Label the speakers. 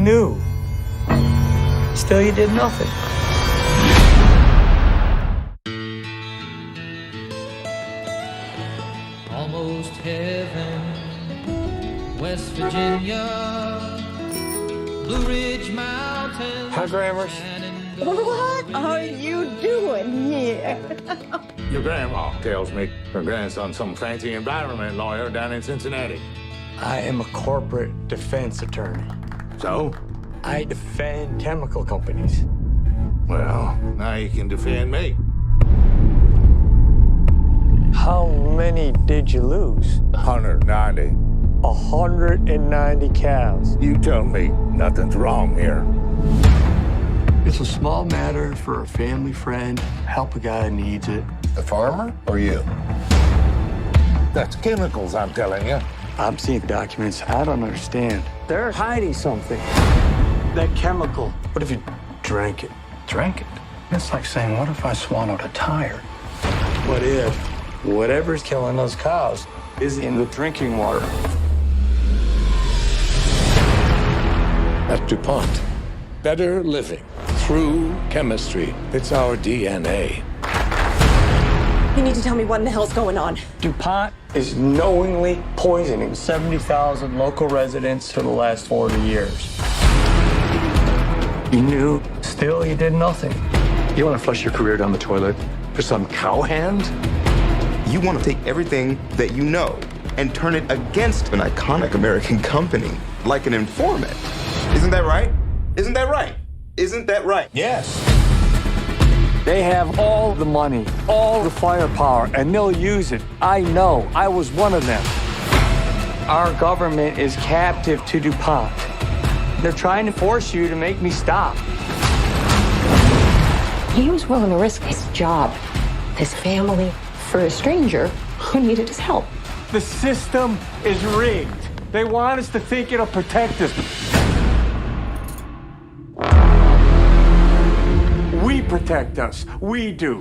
Speaker 1: knew. Still, you did nothing.
Speaker 2: Almost heaven, West Virginia, Blue Ridge Mountains.
Speaker 1: Hi, Grammars.
Speaker 3: What are you doing here?
Speaker 4: Your grandma tells me her grandson's some fancy environment lawyer down in Cincinnati.
Speaker 1: I am a corporate defense attorney.
Speaker 4: So?
Speaker 1: I defend chemical companies.
Speaker 4: Well, now you can defend me.
Speaker 1: How many did you lose?
Speaker 4: 190.
Speaker 1: 190 cows.
Speaker 4: You tell me nothing's wrong here.
Speaker 5: It's a small matter for a family friend. Help a guy who needs it.
Speaker 4: The farmer or you? That's chemicals, I'm telling you.
Speaker 5: I'm seeing documents I don't understand.
Speaker 1: They're hiding something. That chemical.
Speaker 5: What if you drank it? Drank it? It's like saying, what if I swallowed a tire?
Speaker 1: What if whatever's killing those cows is in the drinking water?
Speaker 6: At DuPont, better living through chemistry. It's our DNA.
Speaker 3: You need to tell me what in the hell's going on.
Speaker 1: DuPont is knowingly poisoning 70,000 local residents for the last 40 years. You knew, still you did nothing.
Speaker 5: You want to flush your career down the toilet for some cowhand?
Speaker 7: You want to take everything that you know and turn it against an iconic American company, like an informant. Isn't that right? Isn't that right? Isn't that right?
Speaker 4: Yes.
Speaker 1: They have all the money, all the firepower, and they'll use it. I know. I was one of them. Our government is captive to DuPont. They're trying to force you to make me stop.
Speaker 8: He was willing to risk his job, his family, for a stranger who needed his help.
Speaker 1: The system is rigged. They want us to think it'll protect us. We protect us. We do.